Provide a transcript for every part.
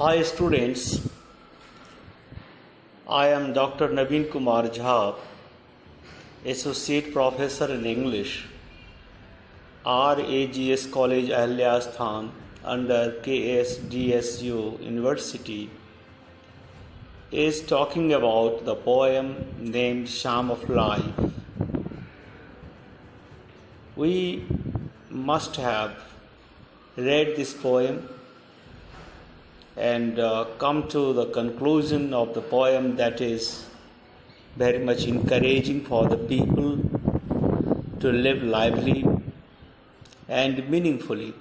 Hi students, I am Dr. Naveen Kumar Jha, Associate Professor in English, RAGS College Ahilyasthan under KSDSU University, is talking about the poem named Sham of Life. We must have read this poem and come to the conclusion of the poem that is very much encouraging for the people to live lively and meaningfully.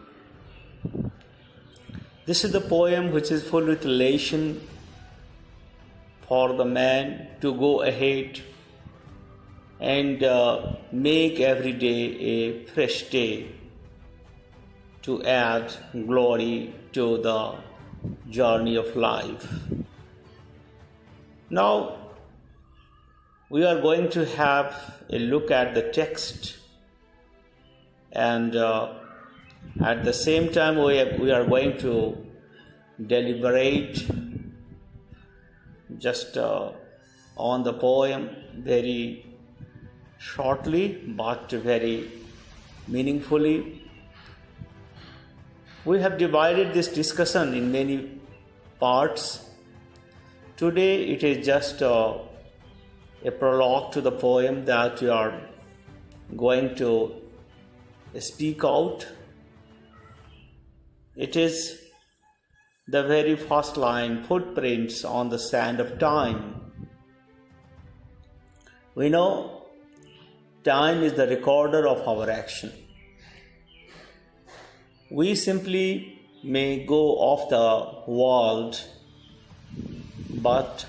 This is the poem which is full with elation for the man to go ahead and make every day a fresh day to add glory to the journey of life. Now, we are going to have a look at the text, and at the same time we are going to deliberate just on the poem very shortly but very meaningfully. We have divided this discussion in many parts. Today it is just a prologue to the poem that we are going to speak out. It is the very first line, footprints on the sand of time. We know time is the recorder of our action. We simply may go off the world, but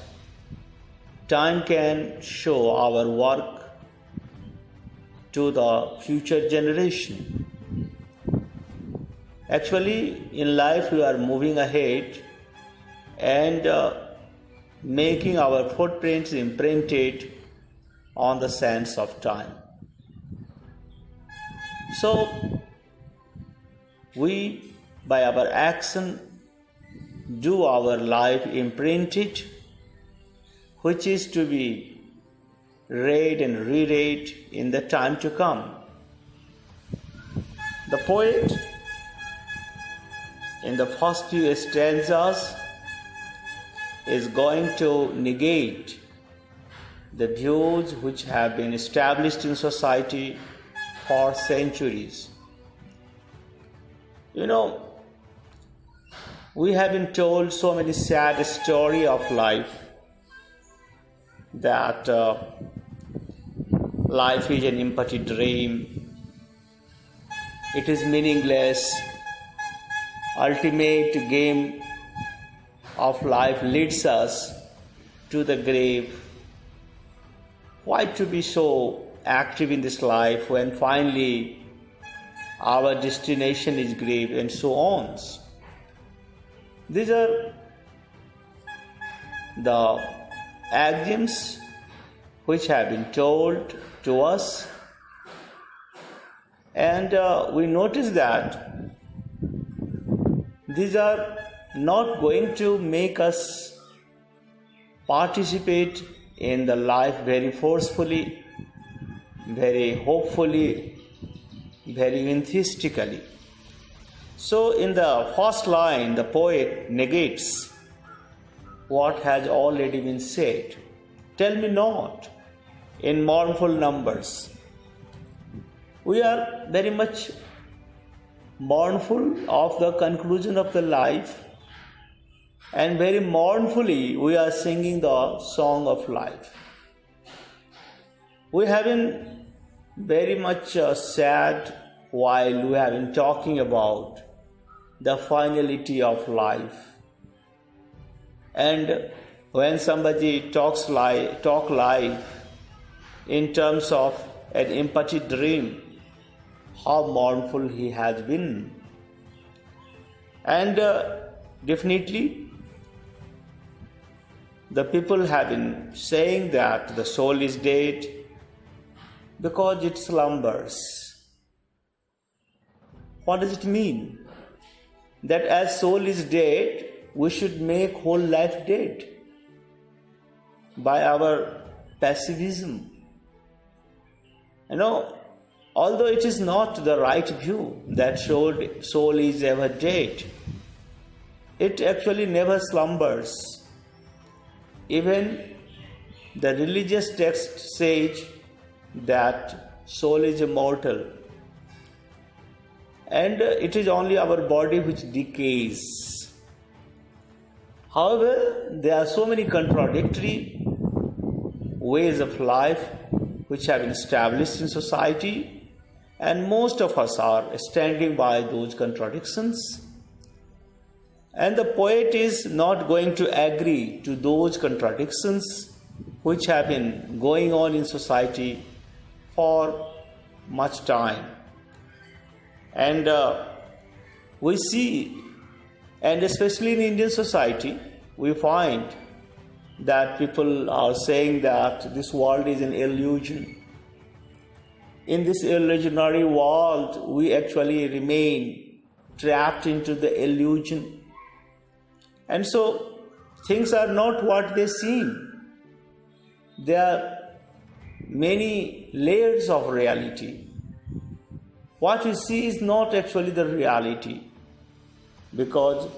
time can show our work to the future generation. Actually, in life we are moving ahead and making our footprints imprinted on the sands of time. So, we, by our action, do our life imprinted, which is to be read and reread in the time to come. The poet, in the first few stanzas, is going to negate the views which have been established in society for centuries. You know, we have been told so many sad stories of life that life is an empty dream, it is meaningless, ultimate game of life leads us to the grave. Why to be so active in this life when finally our destination is grave, and so on. These are the axioms which have been told to us, and we notice that these are not going to make us participate in the life very forcefully, very hopefully, very enthusiastically. So in the first line, the poet negates what has already been said. Tell me not, in mournful numbers. We are very much mournful of the conclusion of the life, and very mournfully we are singing the song of life. We have been very much sad while we have been talking about the finality of life. And when somebody talk life in terms of an empty dream, how mournful he has been. And definitely the people have been saying that the soul is dead because it slumbers. What does it mean? That as soul is dead, we should make whole life dead by our pessimism. Although it is not the right view that soul is ever dead, it actually never slumbers. Even the religious text says that soul is immortal, and it is only our body which decays. However, there are so many contradictory ways of life which have been established in society, and most of us are standing by those contradictions. And the poet is not going to agree to those contradictions which have been going on in society for much time. And we see, and especially in Indian society, we find that people are saying that this world is an illusion. In this illusionary world, we actually remain trapped into the illusion. And so, things are not what they seem. There are many layers of reality. What we see is not actually the reality, because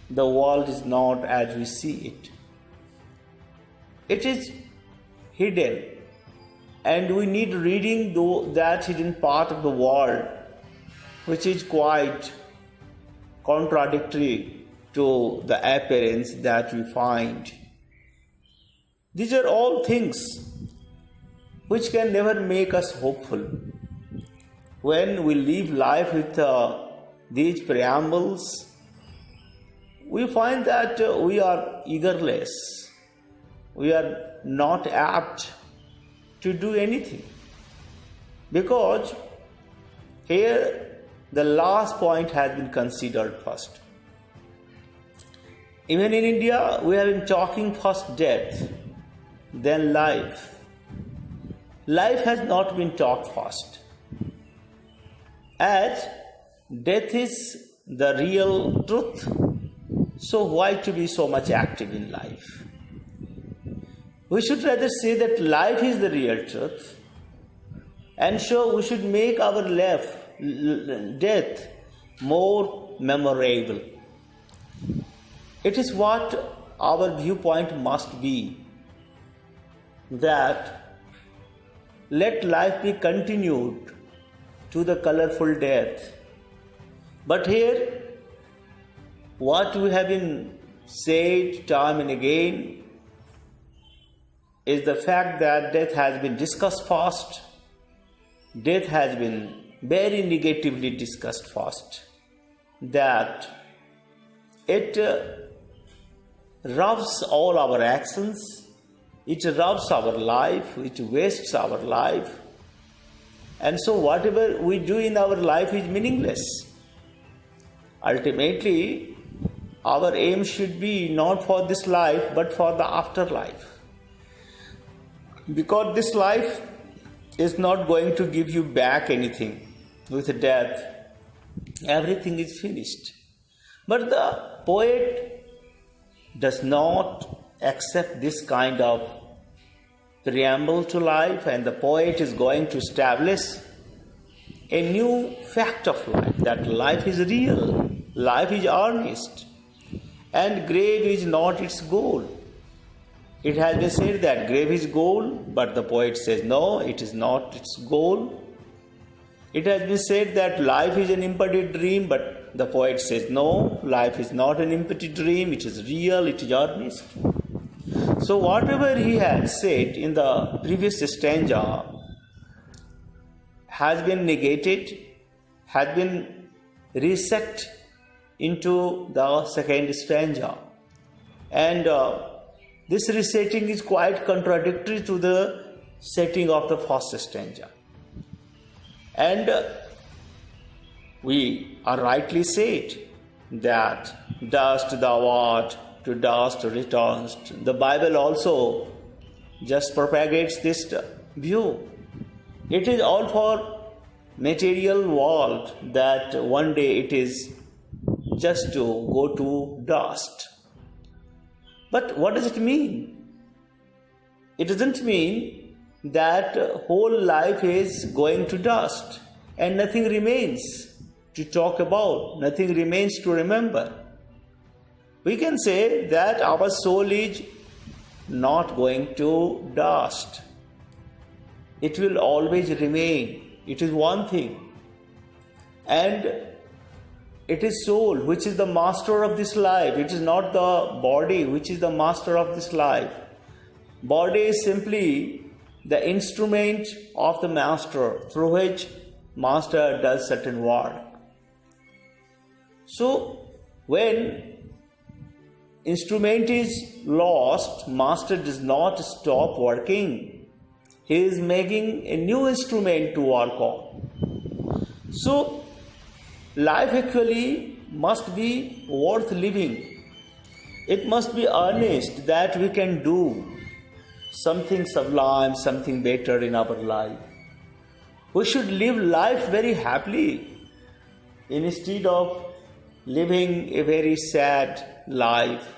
the world is not as we see it. It is hidden, and we need reading that hidden part of the world, which is quite contradictory to the appearance that we find. These are all things which can never make us hopeful. When we live life with these preambles, we find that we are eagerless. We are not apt to do anything. Because here the last point has been considered first. Even in India, we have been talking first death, then life. Life has not been talked first. As death is the real truth, so why to be so much active in life? We should rather say that life is the real truth, and so we should make our death more memorable. It is what our viewpoint must be, that let life be continued to the colorful death. But here, what we have been said time and again is the fact that death has been discussed first. Death has been very negatively discussed first. That it robs all our actions, it robs our life, it wastes our life. And so whatever we do in our life is meaningless. Ultimately, our aim should be not for this life, but for the afterlife. Because this life is not going to give you back anything. With death, everything is finished. But the poet does not accept this kind of preamble to life, and the poet is going to establish a new fact of life, that life is real, life is earnest, and grave is not its goal. It has been said that grave is goal, but the poet says no, it is not its goal. It has been said that life is an empty dream, but the poet says no, life is not an empty dream, it is real, it is earnest. So whatever he had said in the previous stanza has been negated, has been reset into the second stanza. And this resetting is quite contradictory to the setting of the first stanza. And we are rightly said that dust thou art, to dust returns. The Bible also just propagates this view. It is all for material world that one day it is just to go to dust. But what does it mean? It doesn't mean that whole life is going to dust and nothing remains to talk about, nothing remains to remember. We can say that our soul is not going to dust. It will always remain. It is one thing. And it is soul which is the master of this life. It is not the body which is the master of this life. Body is simply the instrument of the master through which master does certain work. So when instrument is lost, master does not stop working. He is making a new instrument to work on. So life actually must be worth living. It must be earnest that we can do something sublime, something better in our life. We should live life very happily instead of living a very sad life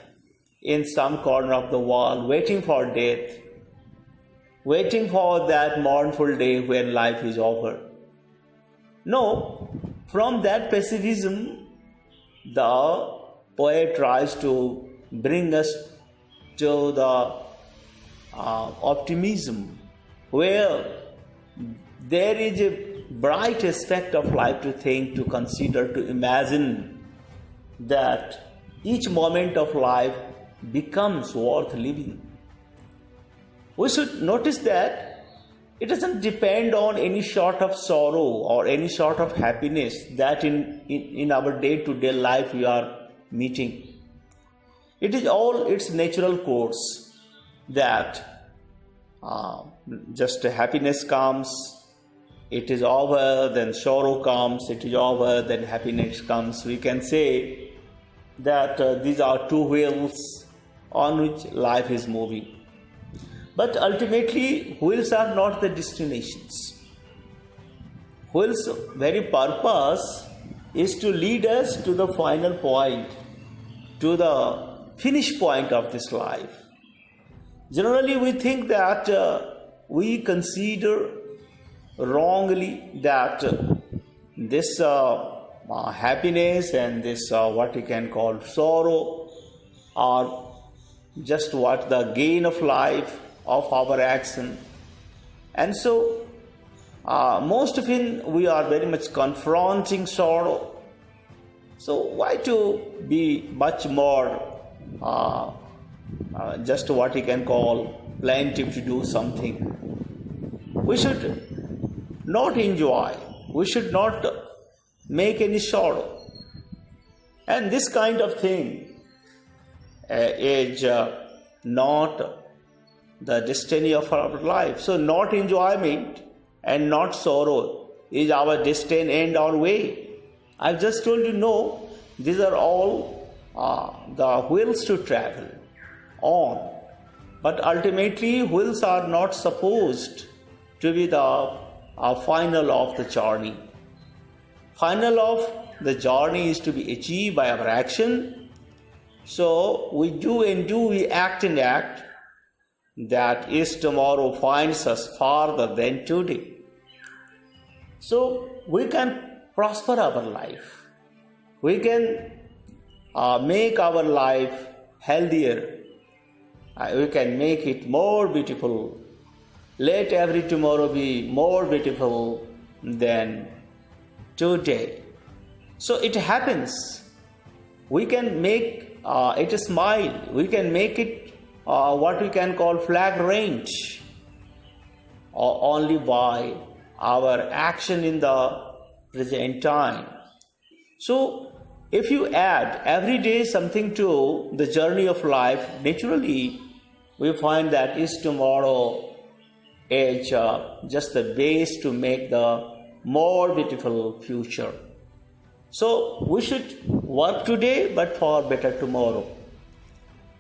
in some corner of the world, waiting for death, waiting for that mournful day when life is over. No, from that pessimism, the poet tries to bring us to the optimism, where there is a bright aspect of life to think, to consider, to imagine that each moment of life becomes worth living. We should notice that it doesn't depend on any sort of sorrow or any sort of happiness that in our day-to-day life we are meeting. It is all its natural course that just happiness comes, it is over, then sorrow comes, it is over, then happiness comes. We can say that these are two wheels on which life is moving. But ultimately, wheels are not the destinations. Wheels' very purpose is to lead us to the final point, to the finish point of this life. Generally, we think that we consider wrongly that this happiness and this what we can call sorrow are just what the gain of life of our action. And so most often we are very much confronting sorrow. So why to be much more just what we can call plaintive to do something? We should not enjoy, we should not make any sorrow. And this kind of thing is not the destiny of our life. So not enjoyment and not sorrow is our destiny and our way. I've just told you, no, these are all the wheels to travel on. But ultimately, wheels are not supposed to be the final of the journey. Final of the journey is to be achieved by our action. So we do and do, we act and act. That is, tomorrow finds us farther than today. So we can prosper our life. We can make our life healthier. We can make it more beautiful. Let every tomorrow be more beautiful than today. So it happens. We can make it a smile. We can make it what we can call flagrant only by our action in the present time. So if you add every day something to the journey of life, naturally we find that is tomorrow is just the base to make the more beautiful future. So we should work today but for better tomorrow.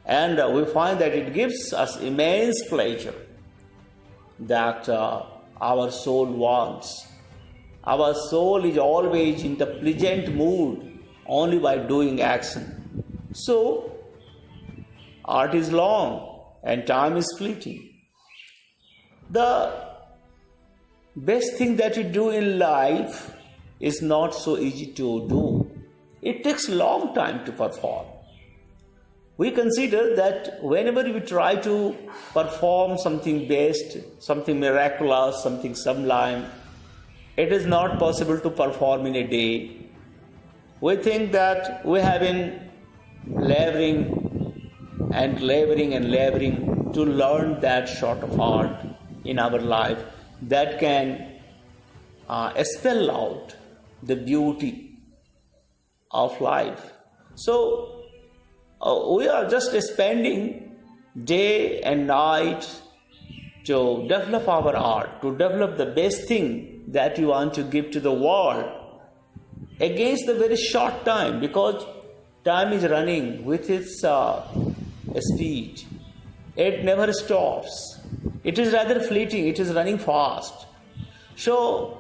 And we find that it gives us immense pleasure that our soul wants. Our soul is always in the pleasant mood only by doing action. So, art is long and time is fleeting. The best thing that you do in life is not so easy to do. It takes a long time to perform. We consider that whenever we try to perform something best, something miraculous, something sublime, it is not possible to perform in a day. We think that we have been laboring and laboring to learn that sort of art in our life that can spell out the beauty of life. So, we are just spending day and night to develop our art, to develop the best thing that you want to give to the world against the very short time, because time is running with its speed. It never stops. It is rather fleeting. It is running fast. So,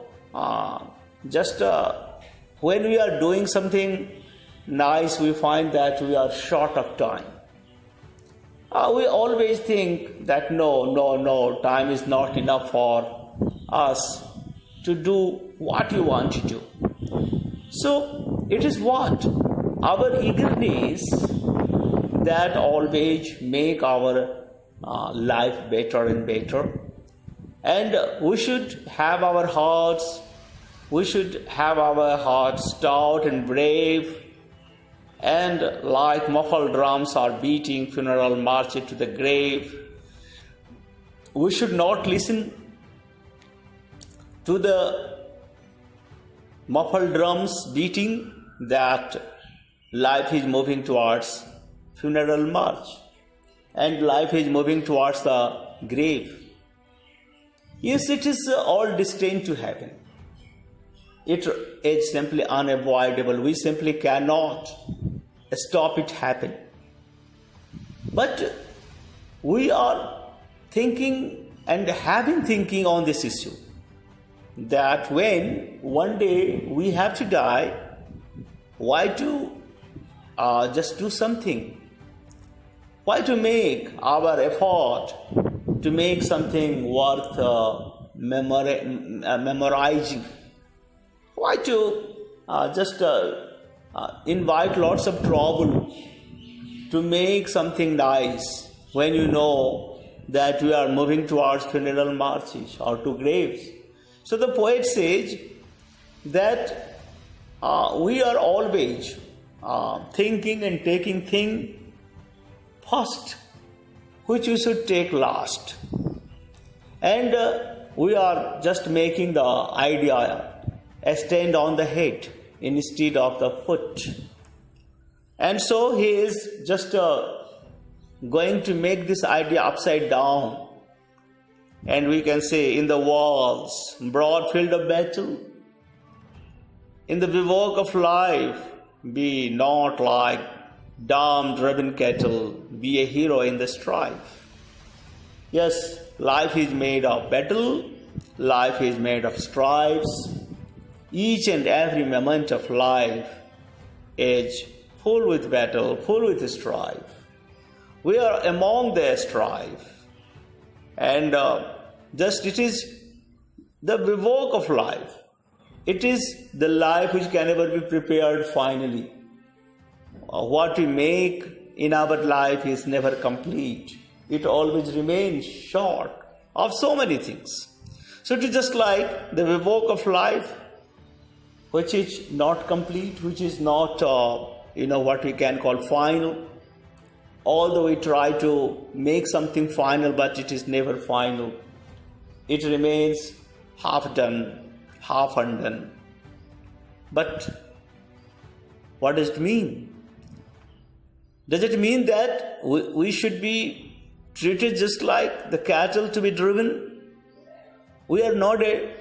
when we are doing something nice, we find that we are short of time. We always think that no, time is not enough for us to do what we want to do. So it is what? Our eagerness that always make our life better and better. And we should have our hearts stout and brave, and like muffled drums are beating funeral marches to the grave. We should not listen to the muffled drums beating that life is moving towards funeral march and life is moving towards the grave. Yes, it is all destined to happen. It is simply unavoidable. We simply cannot stop it happen. But we are thinking and have been thinking on this issue, that when one day we have to die, why to just do something? Why to make our effort to make something worth memorizing? Why to just invite lots of trouble to make something nice when you know that we are moving towards funeral marches or to graves? So the poet says that we are always thinking and taking thing first, which we should take last. And we are just making the idea stand on the head instead of the foot. And so he is just going to make this idea upside down. And we can say, in the walls, broad field of battle, in the bivouac of life, be not like dumb driven cattle, be a hero in the strife. Yes, life is made of battle, life is made of strifes. Each and every moment of life is full with battle, full with strife. We are among the strife. And just it is the bivouac of life. It is the life which can never be prepared finally. What we make in our life is never complete. It always remains short of so many things. So it is just like the bivouac of life, which is not complete, which is not, what we can call final. Although we try to make something final, but it is never final. It remains half done, half undone. But what does it mean? Does it mean that we should be treated just like the cattle to be driven? We are not a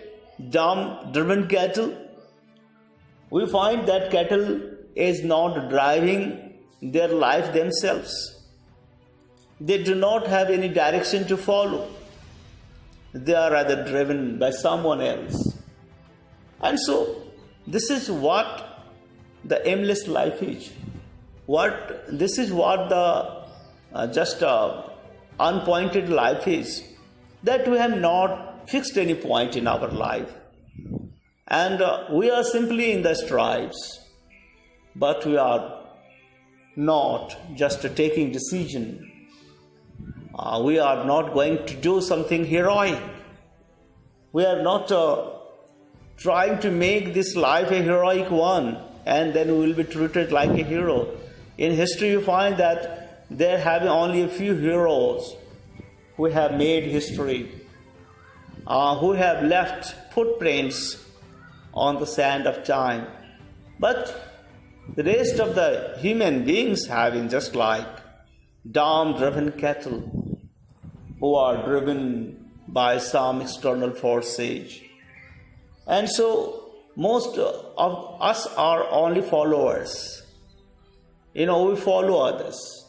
dumb driven cattle. We find that cattle is not driving their life themselves. They do not have any direction to follow. They are rather driven by someone else. And so, this is what the aimless life is. This is what the just unpointed life is, that we have not fixed any point in our life, and we are simply in the stripes, but we are not just taking decision. We are not going to do something heroic. We are not trying to make this life a heroic one, and then we will be treated like a hero. In history, you find that there have been only a few heroes who have made history, who have left footprints on the sand of time. But the rest of the human beings have been just like dam-driven cattle who are driven by some external forces. And so most of us are only followers. We follow others.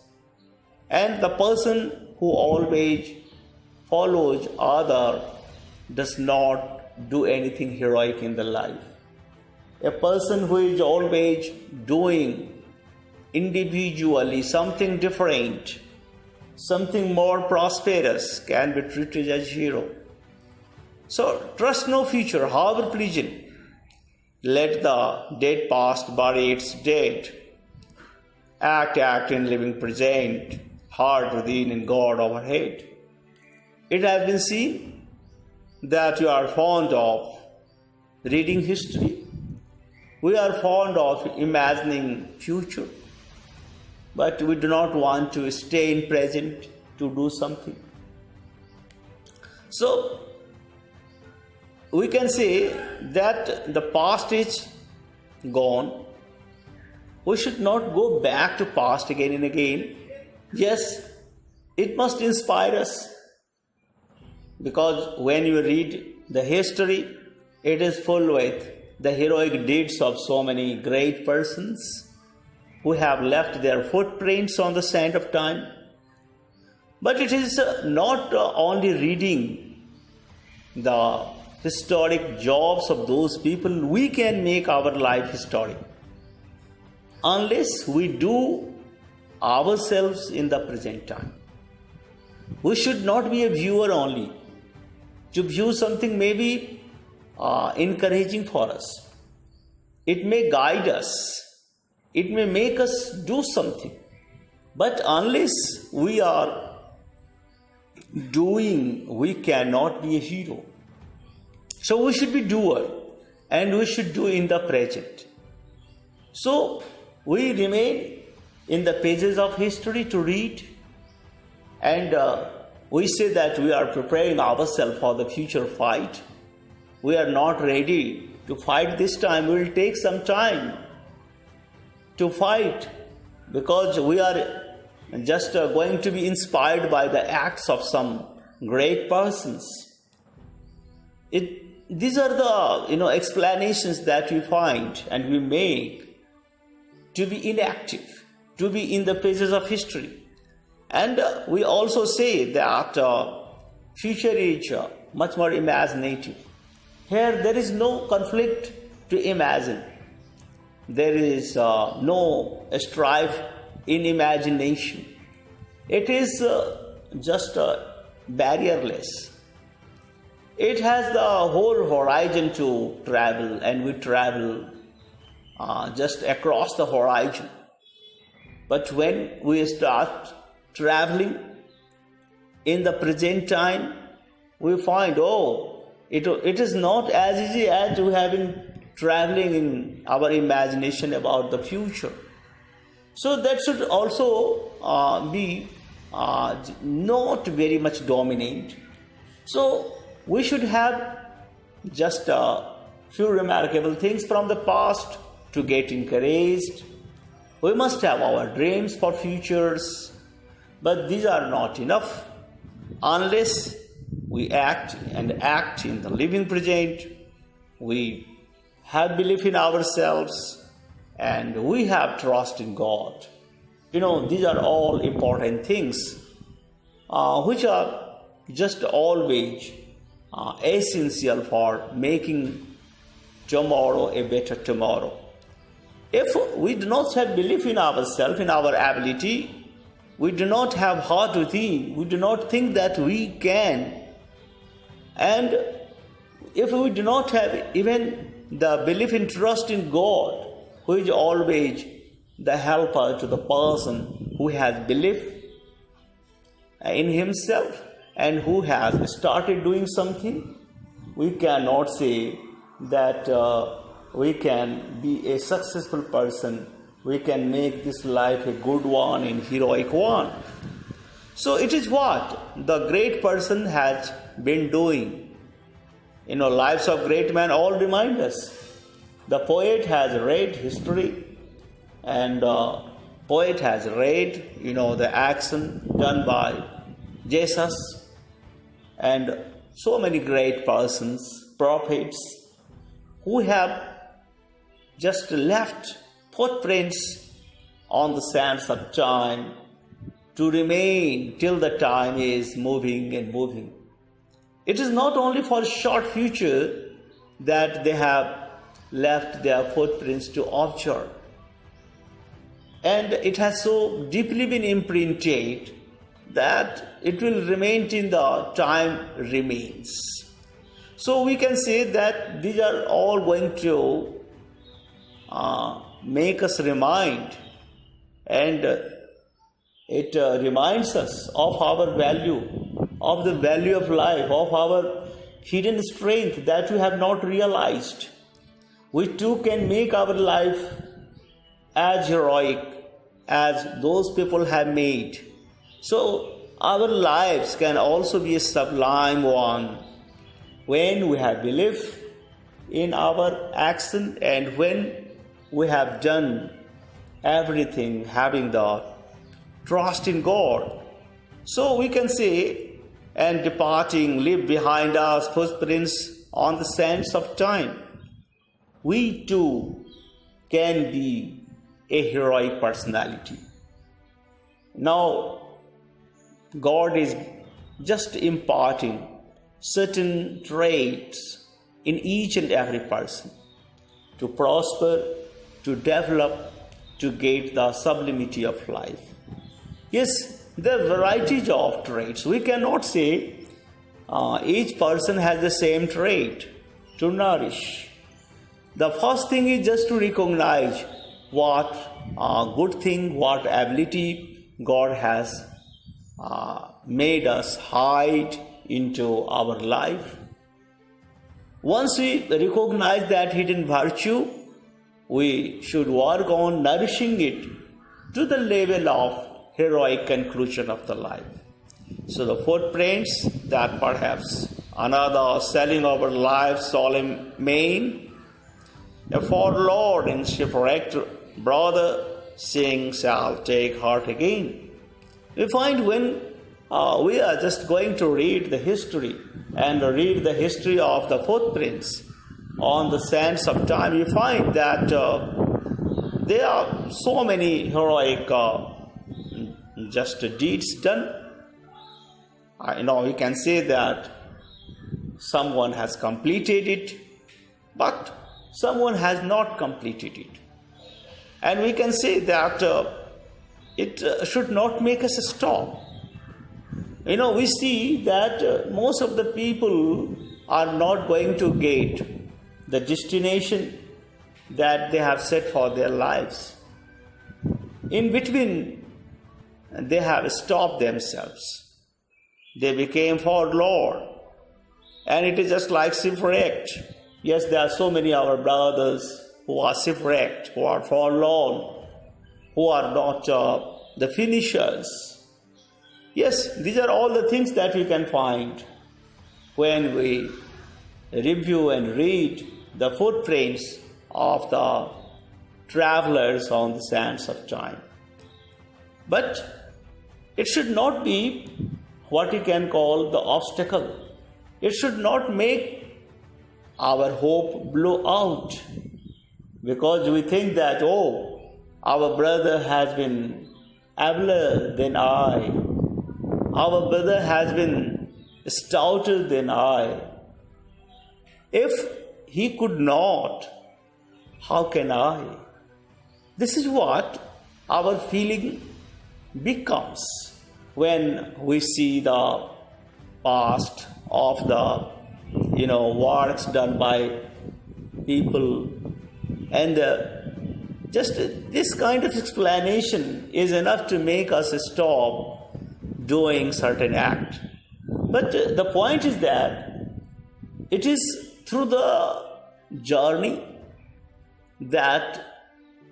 And the person who always follows other does not do anything heroic in the life. A person who is always doing individually something different, something more prosperous, can be treated as hero. So trust no future, however pleasing. Let the dead past bury its dead. Act in living present, heart within and God overhead. It has been seen that you are fond of reading history. We are fond of imagining future, but we do not want to stay in present to do something. So we can say that the past is gone. We should not go back to past again and again. Yes, it must inspire us, because when you read the history, it is full with the heroic deeds of so many great persons who have left their footprints on the sand of time. But it is not only reading the historic jobs of those people we can make our life historic, unless we do ourselves in the present time. We should not be a viewer only. To view something may be encouraging for us. It may guide us. It may make us do something. But unless we are doing, we cannot be a hero. So we should be doer, and we should do in the present. So we remain in the pages of history to read, and we say that we are preparing ourselves for the future fight. We are not ready to fight this time. We will take some time to fight, because we are just going to be inspired by the acts of some great persons. These are the explanations that we find and we make to be inactive, to be in the pages of history. And we also say that future is much more imaginative. Here there is no conflict to imagine. There is no strife in imagination. It is just barrierless. It has the whole horizon to travel, and we travel just across the horizon. But when we start traveling in the present time, we find, it is not as easy as we have been traveling in our imagination about the future. So that should also be not very much dominant. So we should have just a few remarkable things from the past to get encouraged. We must have our dreams for futures, but these are not enough unless we act in the living present. We have belief in ourselves, and we have trust in God. These are all important things which are just always essential for making tomorrow a better tomorrow. If we do not have belief in ourselves, in our ability, we do not have heart to think, we do not think that we can, and if we do not have even the belief and trust in God, who is always the helper to the person who has belief in himself and who has started doing something, we cannot say that we can be a successful person, we can make this life a good one and heroic one. So it is what the great person has been doing. Lives of great men all remind us. The poet has read history, and poet has read, the action done by Jesus, and so many great persons, prophets, who have just left footprints on the sands of time to remain till the time is moving and moving. It is not only for a short future that they have left their footprints to observe. And it has so deeply been imprinted that it will remain till the time remains. So we can say that these are all going to make us remind, and it reminds us of our value, of the value of life, of our hidden strength that we have not realized. We too can make our life as heroic as those people have made. So our lives can also be a sublime one when we have belief in our action and when we have done everything having the trust in God. So we can say, and departing, leave behind us footprints on the sands of time. We too can be a heroic personality. Now, God is just imparting certain traits in each and every person to prosper, to develop, to get the sublimity of life. Yes, there are varieties of traits. We cannot say each person has the same trait to nourish. The first thing is just to recognize what good thing, what ability God has made us hide into our life. Once we recognize that hidden virtue, we should work on nourishing it to the level of heroic conclusion of the life. So the footprints that perhaps another selling our life solemn main, a forlorn and shipwrecked brother saying shall take heart again. We find when we are just going to read the history and read the history of the footprints on the sands of time, you find that there are so many heroic just deeds done. You can say that someone has completed it, but someone has not completed it. And we can say that it should not make us stop. We see that most of the people are not going to get the destination that they have set for their lives. In between, they have stopped themselves. They became forlorn. And it is just like shipwrecked. Yes, there are so many our brothers who are shipwrecked, who are forlorn, who are not the finishers. Yes, these are all the things that we can find when we review and read the footprints of the travelers on the sands of time. But it should not be what you can call the obstacle. It should not make our hope blow out because we think that, our brother has been abler than I. Our brother has been stouter than I. If he could not, how can I? This is what our feeling becomes when we see the past of the works done by people, and just this kind of explanation is enough to make us stop doing certain act. But the point is that it is through the journey that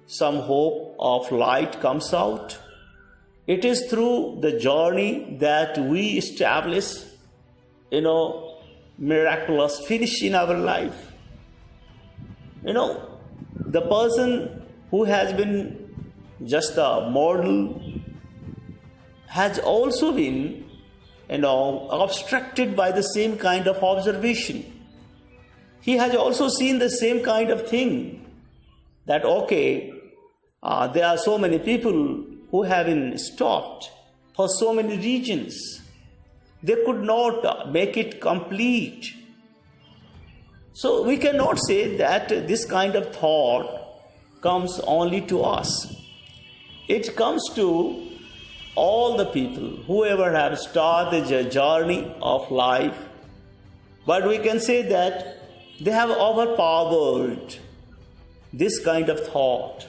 some hope of light comes out. It is through the journey that we establish, miraculous finish in our life. The person who has been just a model has also been, obstructed by the same kind of observation. He has also seen the same kind of thing, that there are so many people who have been stopped for so many reasons. They could not make it complete. So we cannot say that this kind of thought comes only to us. It comes to all the people, whoever have started the journey of life. But we can say that they have overpowered this kind of thought,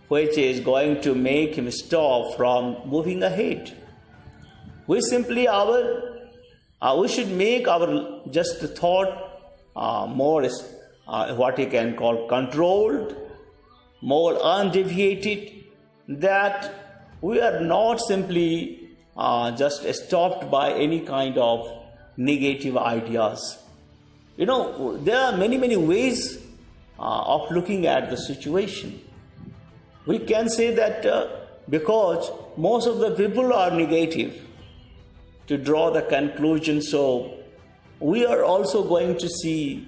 which is going to make him stop from moving ahead. We should make our just thought more what you can call controlled, more undeviated, that we are not simply just stopped by any kind of negative ideas. There are many ways of looking at the situation. We can say that because most of the people are negative, to draw the conclusion, so we are also going to see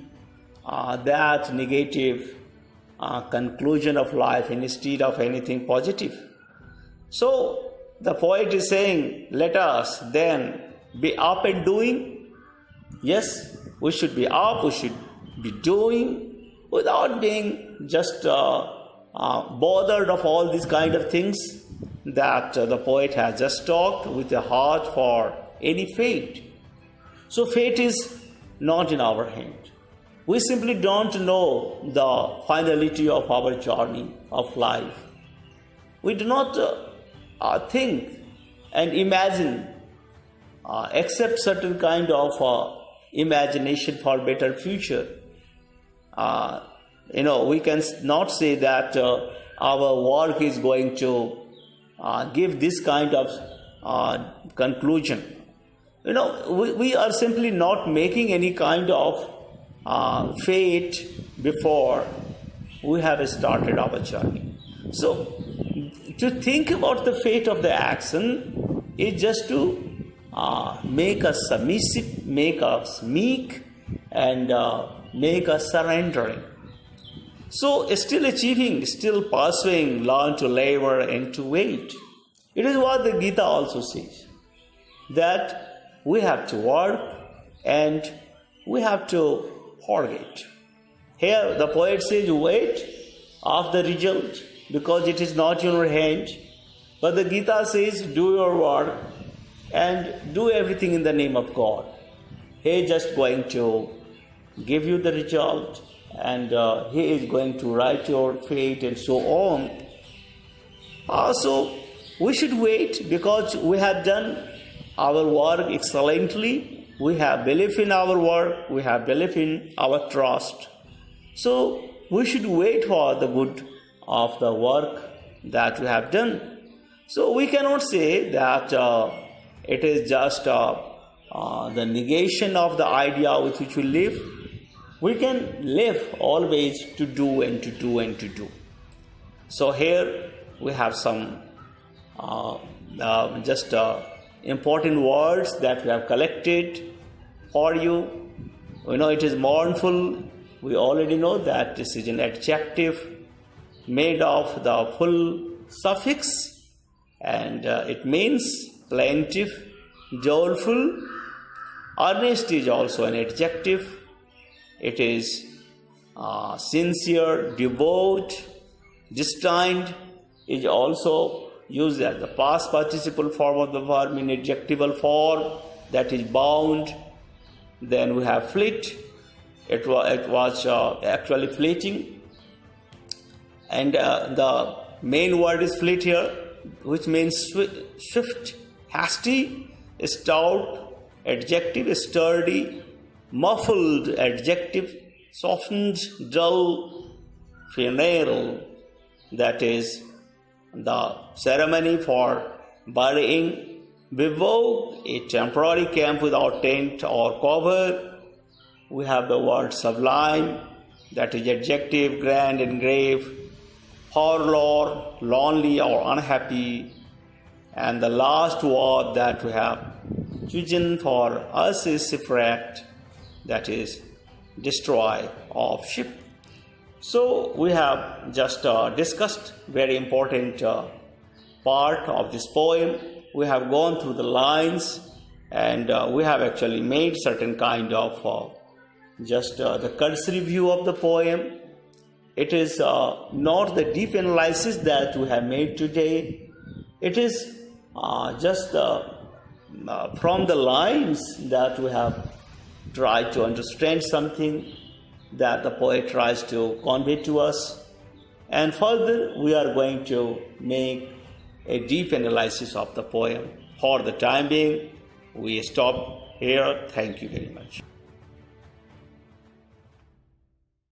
that negative conclusion of life instead of anything positive. So the poet is saying, let us then be up and doing. Yes, we should be up, we should be doing, without being just bothered of all these kind of things that the poet has just talked, with a heart for any fate. So fate is not in our hand. We simply don't know the finality of our journey of life. We do not think and imagine, accept certain kind of imagination for better future. We can not say that our work is going to give this kind of conclusion. We are simply not making any kind of fate before we have started our journey. So to think about the fate of the action is just to make us submissive, make us meek, and make us surrendering. So still achieving, still pursuing, learn to labor and to wait. It is what the Gita also says, that we have to work and we have to forget. Here the poet says, wait of the result, because it is not in your hand. But the Gita says, do your work and do everything in the name of God. He is just going to give you the result, and He is going to write your fate and so on. So we should wait, because we have done our work excellently. We have belief in our work. We have belief in our trust. So we should wait for the good of the work that we have done. So we cannot say that it is just the negation of the idea with which we live. We can live always to do and to do and to do. So here we have some important words that we have collected for you. We know it is mournful. We already know that this is an adjective made of the full suffix, and it means plaintive, doleful. Earnest is also an adjective. It is sincere, devout, Destined is also used as the past participle form of the verb in adjectival form, that is bound. Then we have fleet. It was actually fleeting. And the main word is fleet here, which means swift, hasty, stout, adjective, sturdy, muffled, adjective, softened, dull, funeral, that is the ceremony for burying. Bivouac, a temporary camp without tent or cover. We have the word sublime, that is adjective, grand and grave. Forlorn, lonely or unhappy. And the last word that we have chosen for us is shipwrecked, that is destroy of ship. So we have just discussed very important part of this poem. We have gone through the lines, and we have actually made certain kind of the cursory view of the poem. It is not the deep analysis that we have made today. It is just from the lines that we have tried to understand something that the poet tries to convey to us. And further, we are going to make a deep analysis of the poem. For the time being, we stop here. Thank you very much.